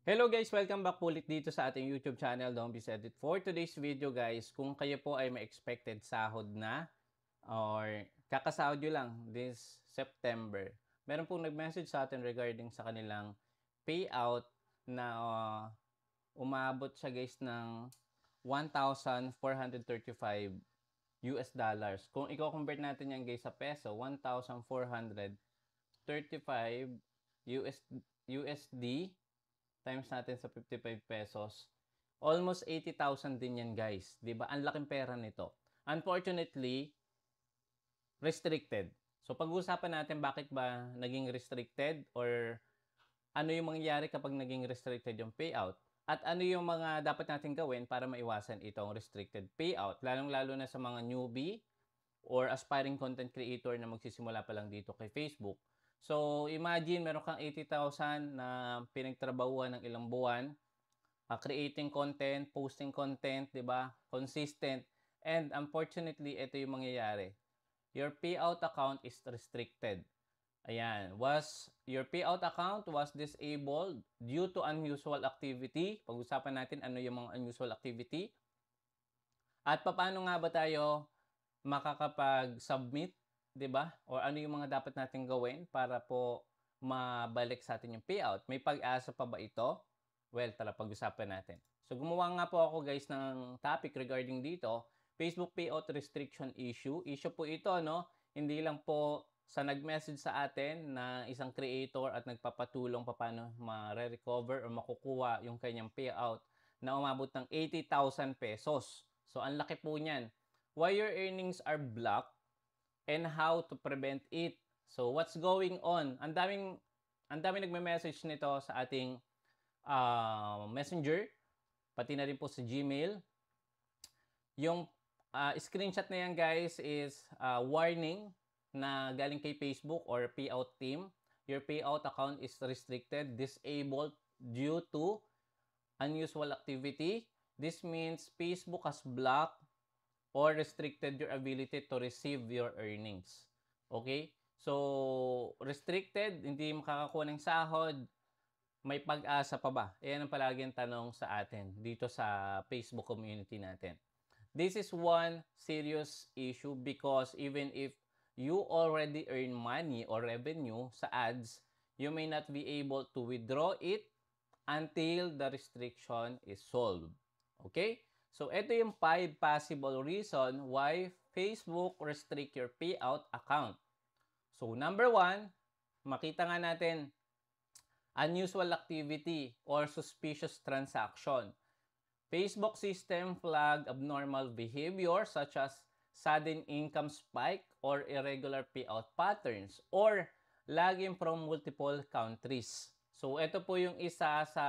Hello guys! Welcome back ulit dito sa ating YouTube channel, Don't Be Edit. For today's video guys, kung kayo po ay may expected sahod na or kakasahod nyo lang this September, meron pong nag-message sa atin regarding sa kanilang payout na umabot siya guys ng 1,435 US dollars. Kung i-convert natin yan guys sa peso, 1,435 USD times natin sa 55 pesos, almost 80,000 din yan guys. 'Di ba? Ang laking pera nito. Unfortunately, restricted. So pag-uusapan natin bakit ba naging restricted or ano yung mangyayari kapag naging restricted yung payout at ano yung mga dapat natin gawin para maiwasan itong restricted payout, lalong-lalo na sa mga newbie or aspiring content creator na magsisimula pa lang dito kay Facebook. So, imagine meron kang 80,000 na pinagtrabahuan ng ilang buwan, creating content, posting content, 'di ba? Consistent. And unfortunately, ito yung mangyayari. Your payout account is restricted. Ayan, your payout account was disabled due to unusual activity. Pag-usapan natin ano yung mga unusual activity. At paano nga ba tayo makakapag-submit, 'di ba? O ano yung mga dapat nating gawin para po mabalik sa atin yung payout? May pag-asa pa ba ito? Well, tara pag-usapan natin. So gumawa nga po ako guys ng topic regarding dito, Facebook payout restriction issue. Issue po ito, no? Hindi lang po sa nag-message sa atin na isang creator at nagpapatulong paano ma-recover or makukuha yung kanyang payout na umabot ng 80,000 pesos. So ang laki po niyan. Why your earnings are blocked and how to prevent it. So what's going on? Ang daming nagme-message nito sa ating Messenger, pati na rin po sa Gmail. Yung screenshot na yan guys is warning na galing kay Facebook or payout team. Your payout account is restricted, disabled due to unusual activity. This means Facebook has blocked or restricted your ability to receive your earnings. Okay? So, restricted, hindi makakakuha ng sahod, may pag-asa pa ba? Yan ang palaging tanong sa atin dito sa Facebook community natin. This is one serious issue because even if you already earn money or revenue sa ads, you may not be able to withdraw it until the restriction is solved. Okay? So, ito yung 5 possible reason why Facebook restrict your payout account. So, number 1, makita nga natin, unusual activity or suspicious transaction. Facebook system flag abnormal behavior such as sudden income spike or irregular payout patterns or lagging from multiple countries. So, ito po yung isa sa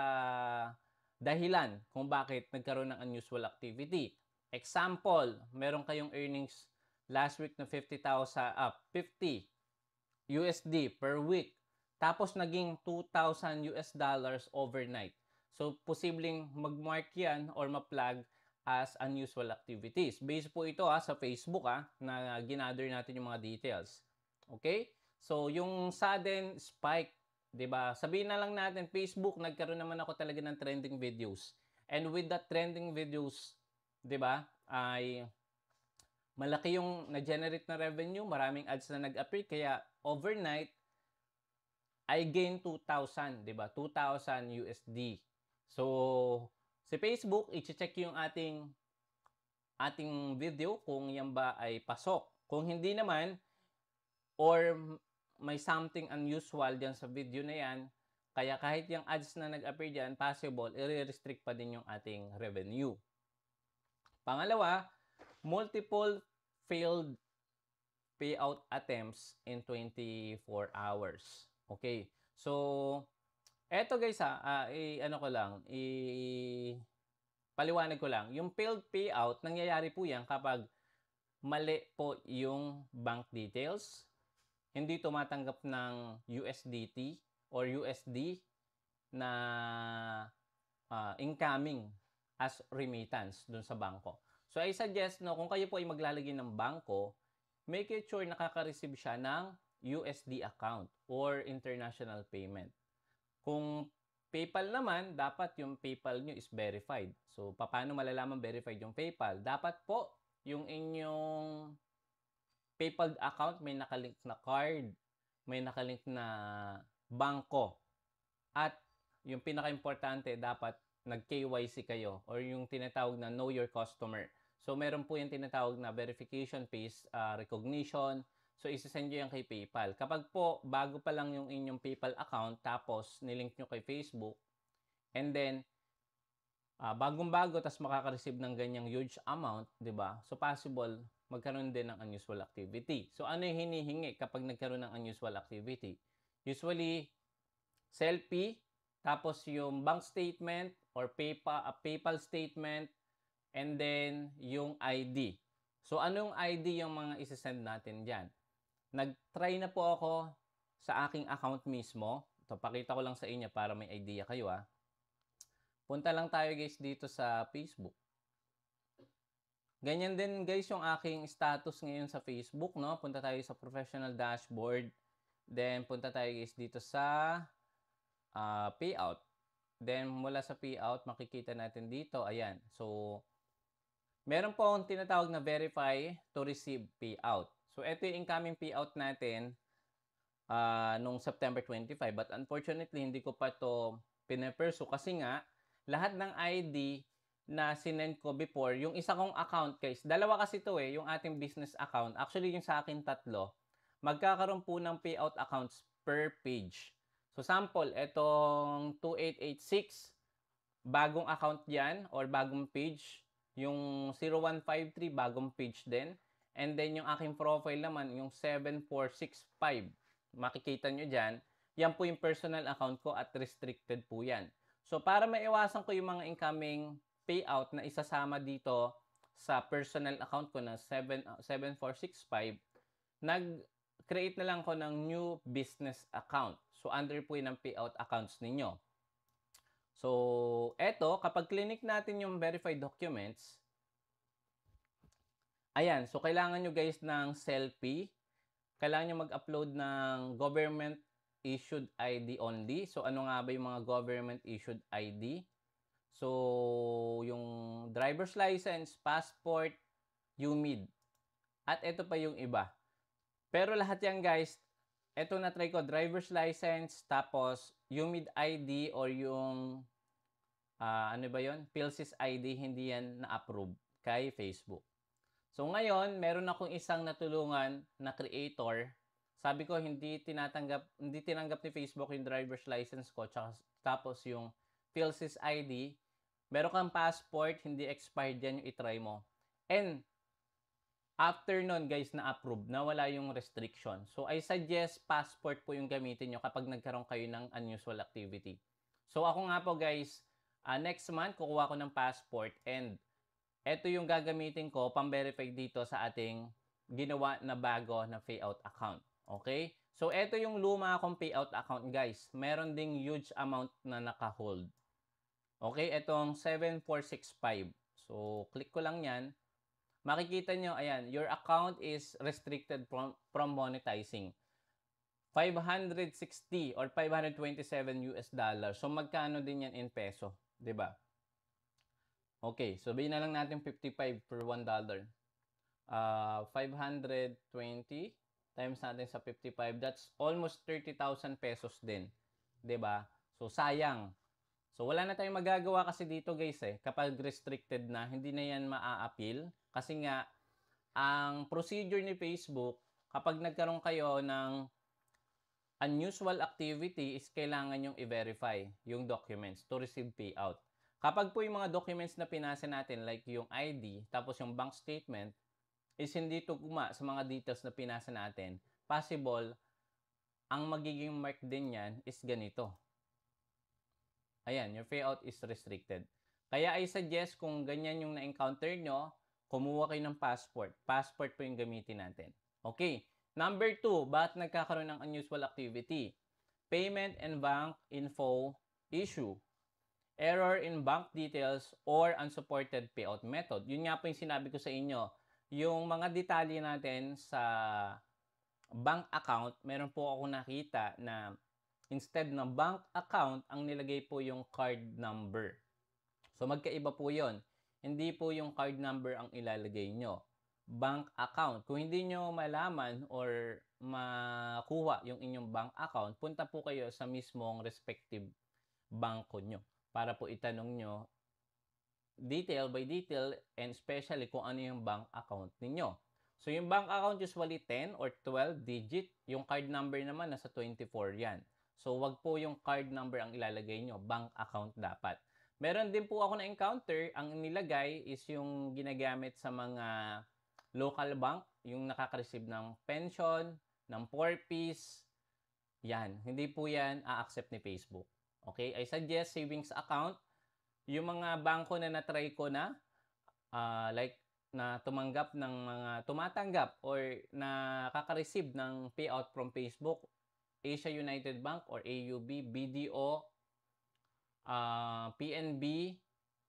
dahilan kung bakit nagkaroon ng unusual activity. Example, meron kayong earnings last week na 50 USD per week. Tapos naging 2,000 US dollars overnight. So, posibleng mag-mark yan or ma-flag as unusual activities. Base po ito sa Facebook na ginather natin yung mga details. Okay? So, yung sudden spike, 'di ba? Sabihin na lang natin, Facebook, nagkaroon naman ako talaga ng trending videos. And with that trending videos, 'di ba, ay malaki yung na-generate na revenue, maraming ads na nag-appear, kaya overnight, I gain 2,000, 'di ba? 2,000 USD. So, si Facebook, i-check yung ating video kung yan ba ay pasok. Kung hindi naman, or may something unusual diyan sa video na yan, kaya kahit yung ads na nag-appear diyan, possible, i-restrict pa din yung ating revenue. Pangalawa, multiple failed payout attempts in 24 hours. Okay. So, eto guys ano ko lang, paliwanag ko lang. Yung failed payout, nangyayari po yan kapag mali po yung bank details, hindi tumatanggap ng USDT or USD na incoming as remittance dun sa bangko. So, I suggest, no, kung kayo po ay maglalagay ng bangko, make it sure nakaka-receive siya ng USD account or international payment. Kung PayPal naman, dapat yung PayPal nyo is verified. So, paano malalaman verified yung PayPal? Dapat po, yung inyong PayPal account may nakalink na card, may nakalink na bangko, at yung pinaka-importante, dapat nag-KYC kayo or yung tinatawag na Know Your Customer. So, meron po yung tinatawag na verification face recognition. So, isasend nyo yan kay PayPal. Kapag po, bago pa lang yung inyong PayPal account, tapos nilink nyo kay Facebook, and then, bagong-bago, tapos makaka-receive ng ganyang huge amount, di ba? So, possible, magkaroon din ng unusual activity. So, ano yung hinihingi kapag nagkaroon ng unusual activity? Usually, selfie, tapos yung bank statement or PayPal statement, and then yung ID. So, anong ID yung mga isasend natin dyan? Nag-try na po ako sa aking account mismo. Ito, pakita ko lang sa inyo para may idea kayo. Punta lang tayo guys dito sa Facebook. Ganyan din guys yung aking status ngayon sa Facebook, no? Punta tayo sa professional dashboard. Then, punta tayo guys dito sa payout. Then, mula sa payout, makikita natin dito, ayan. So, meron po akong tinatawag na verify to receive payout. So, ito yung incoming payout natin nung September 25. But unfortunately, hindi ko pa to pineperso kasi nga, lahat ng ID na sinend ko before, yung isa kong account guys, dalawa kasi to yung ating business account. Actually, yung sa akin tatlo, magkakaroon po ng payout accounts per page. So, sample, itong 2886, bagong account yan or bagong page. Yung 0153, bagong page din. And then, yung aking profile naman, yung 7465. Makikita nyo dyan. Yan po yung personal account ko at restricted po yan. So, para maiwasan ko yung mga incoming payout na isasama dito sa personal account ko na 7465, nag-create na lang ko ng new business account. So, under po yun ang payout accounts ninyo. So, eto, kapag clinic natin yung verified documents, ayan, so kailangan nyo guys ng selfie. Kailangan nyo mag-upload ng government issued ID only. So, ano nga ba yung mga government issued ID? So, yung driver's license, passport, UMID. At ito pa yung iba. Pero lahat yan guys, ito na-try ko, driver's license, tapos UMID ID or yung, ano ba yon, PhilSys ID, hindi yan na-approve kay Facebook. So ngayon, meron akong isang natulungan na creator. Sabi ko, hindi tinanggap ni Facebook yung driver's license ko, tapos yung PhilSys ID. Meron kang passport, hindi expired yan, yung itry mo. And after nun, guys, na-approve, nawala yung restriction. So, I suggest passport po yung gamitin nyo kapag nagkaroon kayo ng unusual activity. So, ako nga po, guys, next month, kukuha ko ng passport and ito yung gagamitin ko pang-verify dito sa ating ginawa na bago na payout account. Okay? So, ito yung luma akong payout account, guys. Meron ding huge amount na naka-hold. Okay? Itong 7465. So, click ko lang yan. Makikita nyo, ayan, your account is restricted from monetizing. 560 or 527 US dollars. So, magkano din yan in peso? 'Di ba? Okay, so sabihin na lang natin 55 per $1. 520 times natin sa 55, that's almost 30,000 pesos din. 'Di ba? So, sayang. So, wala na tayong magagawa kasi dito guys kapag restricted na, hindi na yan maa-appeal. Kasi nga, ang procedure ni Facebook, kapag nagkaroon kayo ng unusual activity is kailangan yung i-verify yung documents to receive payout. Kapag po yung mga documents na pinasa natin like yung ID, tapos yung bank statement, is hindi tugma sa mga details na pinasa natin, possible, ang magiging mark din yan is ganito. Ayan, your payout is restricted. Kaya I suggest kung ganyan yung na-encounter nyo, kumuha kayo ng passport. Passport po yung gamitin natin. Okay. Number 2, bakit nagkakaroon ng unusual activity? Payment and bank info issue. Error in bank details or unsupported payout method. Yun nga po yung sinabi ko sa inyo. Yung mga detalye natin sa bank account, meron po ako nakita na Instead ng bank account, ang nilagay po yung card number. So magkaiba po yon. Hindi po yung card number ang ilalagay nyo. Bank account. Kung hindi nyo malaman or makuha yung inyong bank account, punta po kayo sa mismong respective bangko nyo para po itanong nyo detail by detail and especially kung ano yung bank account ninyo. So yung bank account usually 10 or 12 digit, yung card number naman nasa 24 yan. So wag po yung card number ang ilalagay nyo, bank account dapat. Meron din po ako na-encounter, ang nilagay is yung ginagamit sa mga local bank, yung nakaka-receive ng pension, ng 4-piece, yan. Hindi po yan a-accept ni Facebook. Okay? I suggest savings account. Yung mga bangko na na-try ko na, like na tumatanggap or nakaka-receive ng payout from Facebook, Asia United Bank or AUB, BDO, PNB,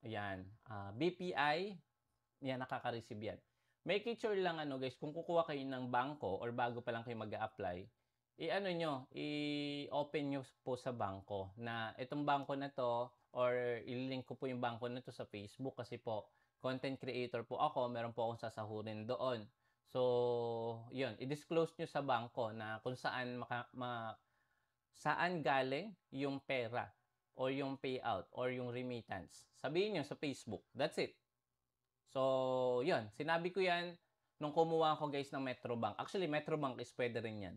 ayan, BPI, yan, nakaka-receive yan. Make it sure lang guys, kung kukuha kayo ng bangko or bago pa lang kayo mag-a-apply, i-open nyo po sa bangko na itong bangko na to or i-link ko po yung bangko na to sa Facebook kasi po content creator po ako, meron po akong sasahurin doon. So, yun, i-disclose nyo sa bangko na kung saan galing yung pera or yung payout or yung remittance. Sabihin nyo sa Facebook. That's it. So, yun. Sinabi ko yan nung kumuha ko guys ng Metrobank. Actually, Metrobank is pwede rin yan.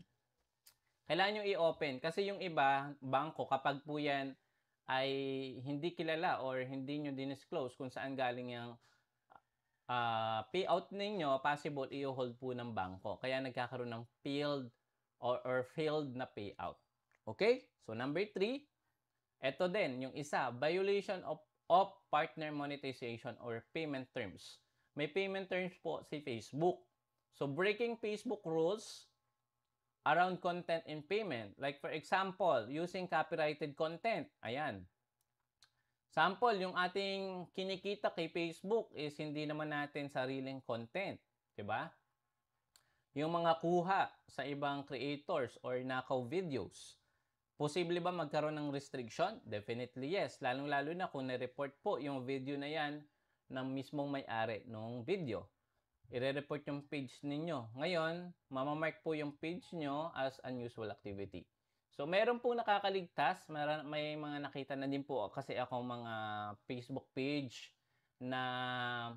Kailangan nyo i-open. Kasi yung iba, bangko, kapag po yan ay hindi kilala or hindi nyo dinisclose kung saan galing yung payout ninyo, possible i-hold po ng bangko. Kaya nagkakaroon ng failed or failed na payout. Okay? So, number 3, ito din, yung isa, violation of partner monetization or payment terms. May payment terms po si Facebook. So, breaking Facebook rules around content and payment. Like for example, using copyrighted content. Ayan. Sample, yung ating kinikita kay Facebook is hindi naman natin sariling content. Diba? Yung mga kuha sa ibang creators or nakaw videos. Posible ba magkaroon ng restriction? Definitely yes. Lalong-lalo na kung na-report po yung video na yan ng mismong may-ari ng video. I-report yung page ninyo. Ngayon, mamamark po yung page nyo as unusual activity. So, meron po nakakaligtas. May mga nakita na din po kasi ako mga Facebook page na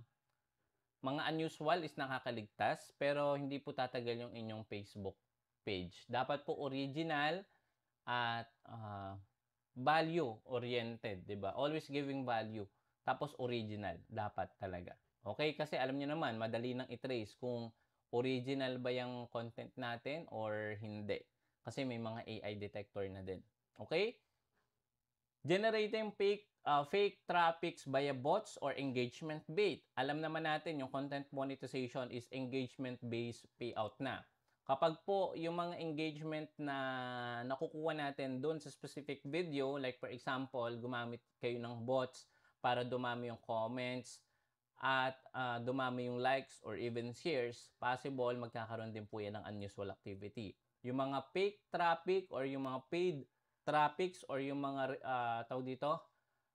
mga unusual is nakakaligtas pero hindi po tatagal yung inyong Facebook page. Dapat po original at value-oriented, 'di ba? Always giving value. Tapos original dapat talaga. Okay? Kasi alam niyo naman, madali nang i-trace kung original ba yung content natin or hindi. Kasi may mga AI detector na din. Okay? Generating fake traffics via bots or engagement bait. Alam naman natin yung content monetization is engagement-based payout na. Kapag po yung mga engagement na nakukuha natin doon sa specific video, like for example, gumamit kayo ng bots para dumami yung comments at dumami yung likes or even shares, possible magkakaroon din po yan ng unusual activity. Yung mga fake traffic or yung mga paid traffics or yung mga tawag dito,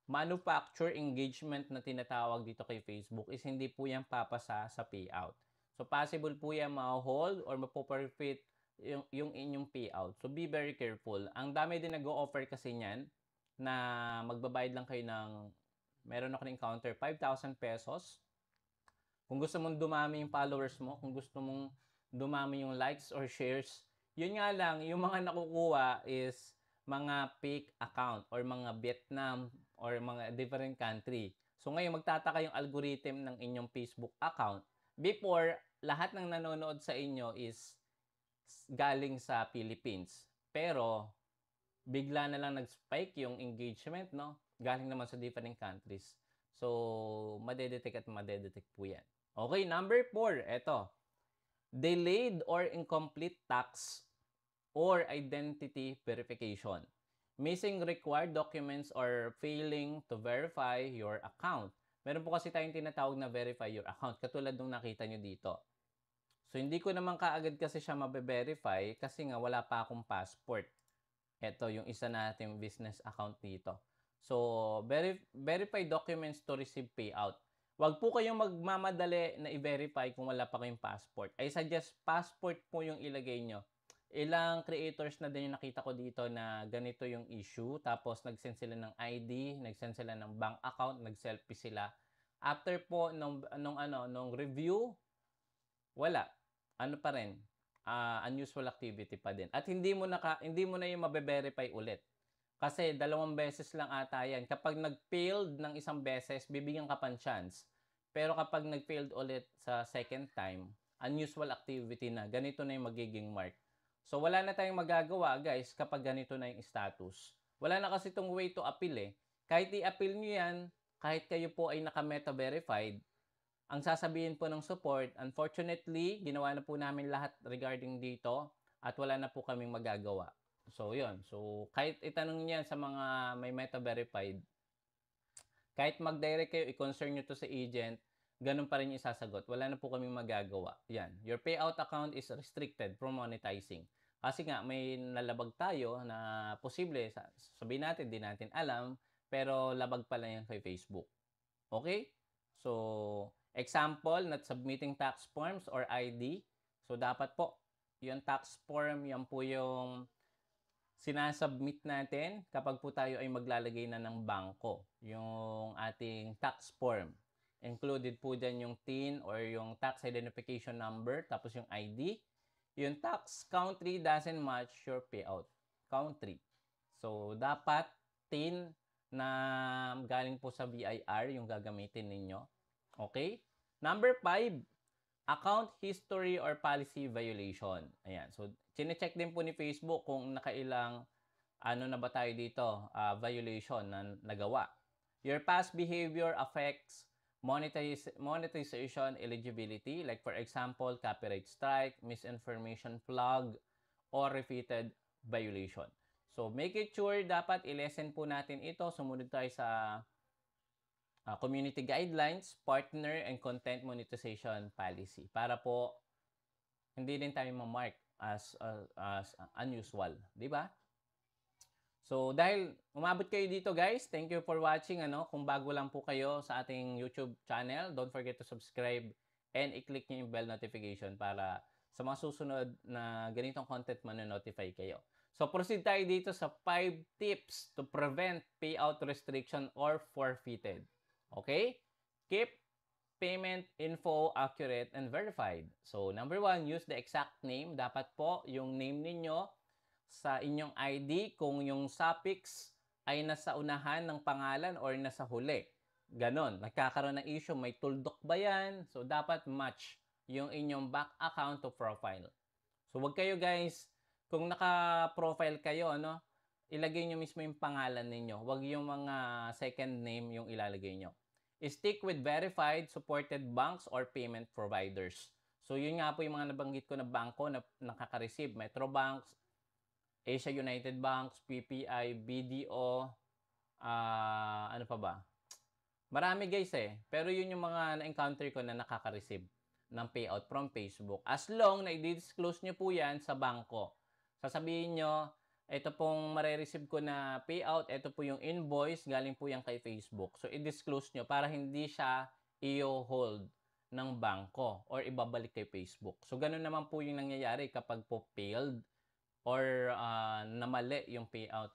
manufacture engagement na tinatawag dito kay Facebook is hindi po yan papasa sa payout. So, possible po yan ma-hold or mapoperfeit yung inyong payout. So, be very careful. Ang dami din nag-o-offer kasi niyan na magbabayad lang kayo ng, meron ako na-encounter, 5,000 pesos. Kung gusto mong dumami yung followers mo, kung gusto mong dumami yung likes or shares, yun nga lang, yung mga nakukuha is mga fake account or mga Vietnam or mga different country. So, ngayon magtataka yung algorithm ng inyong Facebook account. Before, lahat ng nanonood sa inyo is galing sa Philippines. Pero, bigla na lang nag-spike yung engagement, no? Galing naman sa different countries. So, madedetect po yan. Okay, number 4, eto. Delayed or incomplete tax or identity verification. Missing required documents or failing to verify your account. Meron po kasi tayong tinatawag na verify your account, katulad nung nakita nyo dito. So, hindi ko naman kaagad kasi siya mabe-verify kasi nga wala pa akong passport. Ito yung isa nating business account dito. So, verify documents to receive payout. Huwag po kayong magmamadali na i-verify kung wala pa kayong passport. I suggest passport po yung ilagay nyo. Ilang creators na din yung nakita ko dito na ganito yung issue. Tapos nag-send sila ng ID, nag-send sila ng bank account, nag-selfie sila. After po nung review, wala. Ano pa rin? Unusual activity pa din. At hindi mo na yung mabe-verify ulit. Kasi 2 beses lang ata yan. Kapag nag-failed ng isang beses, bibigyan ka pang chance. Pero kapag nag-failed ulit sa second time, unusual activity na. Ganito na yung magiging mark. So wala na tayong magagawa guys kapag ganito na yung status. Wala na kasi itong way to appeal eh. Kahit i-appeal nyo yan, kahit kayo po ay naka-meta verified, ang sasabihin po ng support, unfortunately, ginawa na po namin lahat regarding dito at wala na po kaming magagawa. So, yun. So, kahit itanong niyan sa mga may meta verified, kahit mag-direct kayo, i-concern nyo to sa agent, ganun pa rin yung isasagot. Wala na po kaming magagawa. Yan. Your payout account is restricted from monetizing. Kasi nga, may nalabag tayo na posible, sabihin natin, di natin alam, pero labag pala yan kay Facebook. Okay? So, example, not submitting tax forms or ID. So, dapat po, yung tax form, yan po yung sinasubmit natin kapag po tayo ay maglalagay na ng bangko. Yung ating tax form. Included po dyan yung TIN or yung tax identification number, tapos yung ID. Yung tax country doesn't match your payout country. So, dapat TIN na galing po sa BIR yung gagamitin ninyo. Okay? Number 5, account history or policy violation. Ayan. So, chine-check din po ni Facebook kung nakailang na ba tayo dito, violation na nagawa. Your past behavior affects monetization eligibility, like for example, copyright strike, misinformation flag, or repeated violation. So, make it sure dapat i-lessen po natin ito. Sumunod tayo sa community guidelines, partner, and content monetization policy para po hindi din tayo ma-mark as unusual. Di ba? So, dahil umabot kayo dito guys, thank you for watching. Kung bago lang po kayo sa ating YouTube channel, don't forget to subscribe and i-click nyo yung bell notification para sa mga susunod na ganitong content notify kayo. So, proceed tayo dito sa 5 tips to prevent payout restriction or forfeited. Okay? Keep payment info accurate and verified. So, number 1, use the exact name. Dapat po yung name ninyo sa inyong ID kung yung suffix ay nasa unahan ng pangalan or nasa huli. Ganon. Nagkakaroon ng issue. May tuldok ba yan? So, dapat match yung inyong back account to profile. So, wag kayo guys, kung naka-profile kayo, ilagay nyo mismo yung pangalan ninyo. Wag yung mga second name yung ilalagay nyo. Stick with verified, supported banks or payment providers. So, yun nga po yung mga nabanggit ko na bangko na nakaka-receive. Metrobanks, Asia United Banks, PPI, BDO, ano pa ba? Marami guys eh. Pero yun yung mga na-encounter ko na nakaka-receive ng payout from Facebook. As long na i-disclose nyo po yan sa bangko. Sasabihin nyo, ito pong marireceive ko na payout, ito po yung invoice, galing po yan kay Facebook. So, i-disclose nyo para hindi siya i-hold ng bangko or ibabalik kay Facebook. So, ganun naman po yung nangyayari kapag po failed or namali yung payout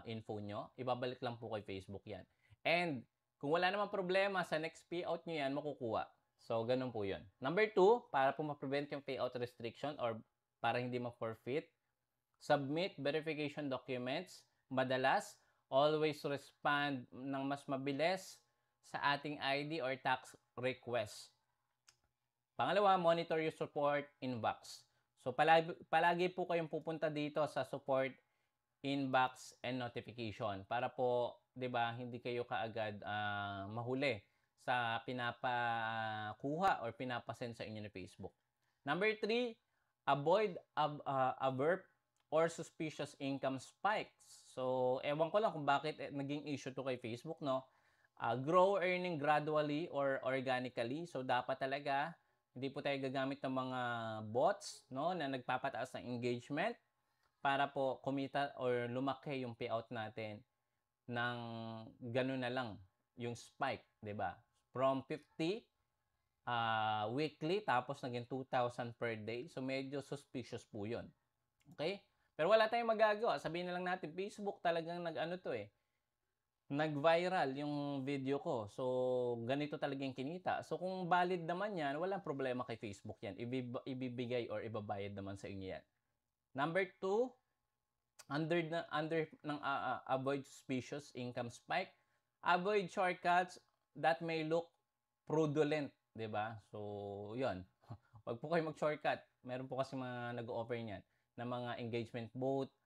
info nyo, ibabalik lang po kay Facebook yan. And kung wala namang problema, sa next payout nyo yan, makukuha. So, ganun po yun. Number 2, para po ma-prevent yung payout restriction or para hindi ma-forfeit, submit verification documents. Madalas, always respond ng mas mabilis sa ating ID or tax request. Pangalawa, monitor your support inbox. So, palagi po kayong pupunta dito sa support inbox and notification para po, 'di ba, hindi kayo kaagad mahuli sa pinapakuha or pinapasend sa inyo ni Facebook. Number 3, avoid avert or suspicious income spikes. So, ewan ko lang kung bakit naging issue to kay Facebook, no? Grow earning gradually or organically. So, dapat talaga hindi po tayo gagamit ng mga bots, no, na nagpapataas ng engagement. para po kumita or lumaki yung payout natin ng gano'n na lang yung spike, 'di ba? From 50 weekly tapos naging 2,000 per day. So medyo suspicious po 'yon. Okay? Pero wala tayong magagawa. Sabihin na lang natin Facebook talagang nag-ano to nag-viral yung video ko. So ganito talaga yung kinita. So kung valid naman 'yan, walang problema kay Facebook 'yan. Ibibigay or ibabayad naman sa inyo 'yan. Number 2, under ng avoid suspicious income spike. Avoid shortcuts that may look fraudulent, 'di ba? So 'yun. Wag po kayo mag-shortcut. Meron po kasi mga nag-o-offer niyan ng mga engagement bots.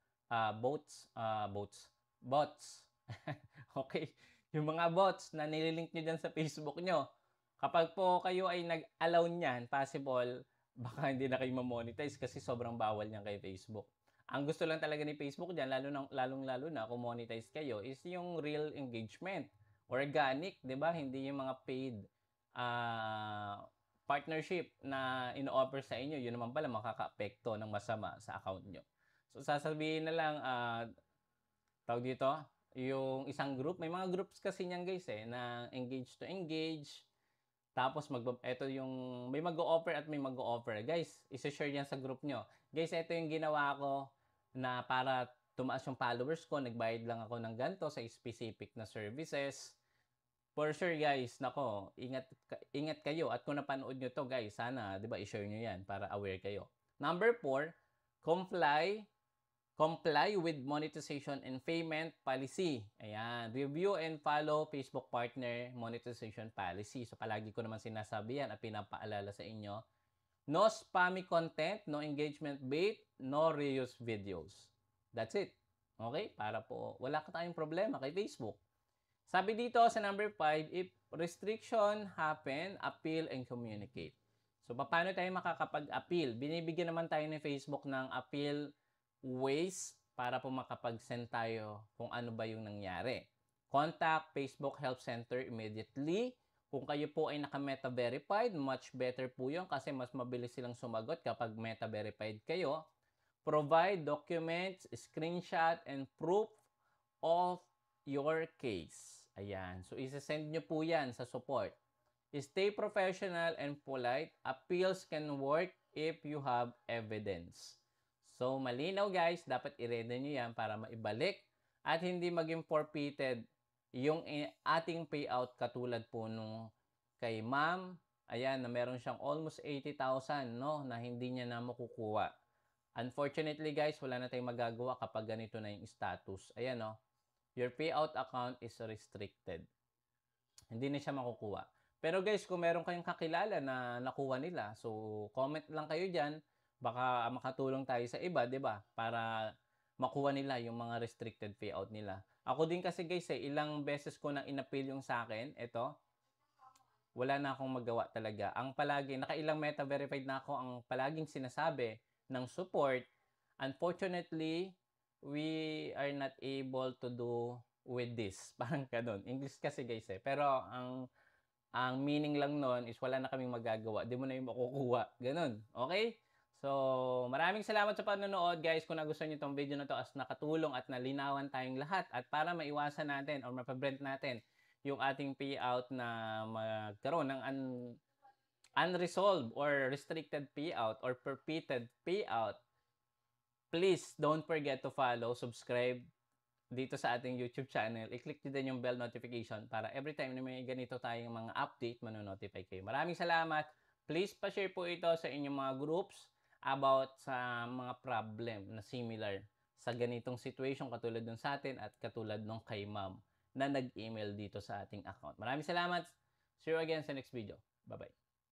Okay, yung mga bots na nililink nyo dyan sa Facebook nyo, kapag po kayo ay nag-allow niyan, possible, baka hindi na kayo ma-monetize kasi sobrang bawal niyan kay Facebook. Ang gusto lang talaga ni Facebook dyan, lalong-lalo na kung monetize kayo, is yung real engagement. Organic, di ba? Hindi yung mga paid partnership na ino-offer sa inyo. Yun naman pala makaka-apekto ng masama sa account nyo. So, sasabihin na lang, tawag dito, yung isang group, may mga groups kasi niyan guys na engage to engage. Tapos ito yung may mag-o-offer at may mag-o-offer. Guys, i-share yan sa group nyo. Guys, ito yung ginawa ko na para tumaas yung followers ko. Nagbayad lang ako ng ganto sa specific na services. For sure guys, nako, ingat kayo. At kung napanood nyo to guys, sana, 'di ba, i-share nyo yan para aware kayo. Number 4, comply with monetization and payment policy. Ayan, review and follow Facebook partner monetization policy. So palagi ko naman sinasabi yan at pinapaalala sa inyo. No spammy content, no engagement bait, no reuse videos. That's it. Okay? Para po wala ka tayong problema kay Facebook. Sabi dito sa number 5, if restriction happen, appeal and communicate. So paano tayo makakapag-appeal? Binibigyan naman tayo ni Facebook ng appeal ways para po makapag-send tayo kung ano ba yung nangyari. Contact Facebook Help Center immediately. Kung kayo po ay naka-meta verified, much better po yun kasi mas mabilis silang sumagot kapag meta verified kayo. Provide documents, screenshot, and proof of your case. Ayan. So, isa-send nyo po yan sa support. Stay professional and polite. Appeals can work if you have evidence. So, malinaw guys, dapat i-ready nyo yan para maibalik at hindi maging forfeited yung ating payout katulad po nung kay ma'am. Ayan, na meron siyang almost 80,000 no, na hindi niya na makukuha. Unfortunately guys, wala na tayong magagawa kapag ganito na yung status. Ayan no, your payout account is restricted. Hindi na siya makukuha. Pero guys, kung meron kayong kakilala na nakuha nila, so comment lang kayo dyan. Baka makatulong tayo sa iba, 'di ba? Para makuha nila yung mga restricted payout nila. Ako din kasi guys, ilang beses ko na inappeal yung sa akin, ito. Wala na akong magawa talaga. Ang palagi, nakailang meta verified na ako, ang palaging sinasabi ng support, unfortunately, we are not able to do with this. Parang ganun. English kasi guys Pero ang meaning lang nun is wala na kaming magagawa. Di mo na yung makukuha. Ganun. Okay? So, maraming salamat sa panonood guys. Kung nagustuhan niyo itong video na to as nakatulong at nalinawan tayong lahat at para maiwasan natin or mapabrent natin yung ating payout na magkaroon ng unresolved or restricted payout or forfeited payout, please don't forget to follow, subscribe dito sa ating YouTube channel. I-click nyo din yung bell notification para every time na may ganito tayong mga update, manonotify kayo. Maraming salamat. Please pa-share po ito sa inyong mga groups about sa mga problem na similar sa ganitong situation katulad ng sa atin at katulad ng kay ma'am na nag-email dito sa ating account. Maraming salamat. See you again sa next video. Bye-bye.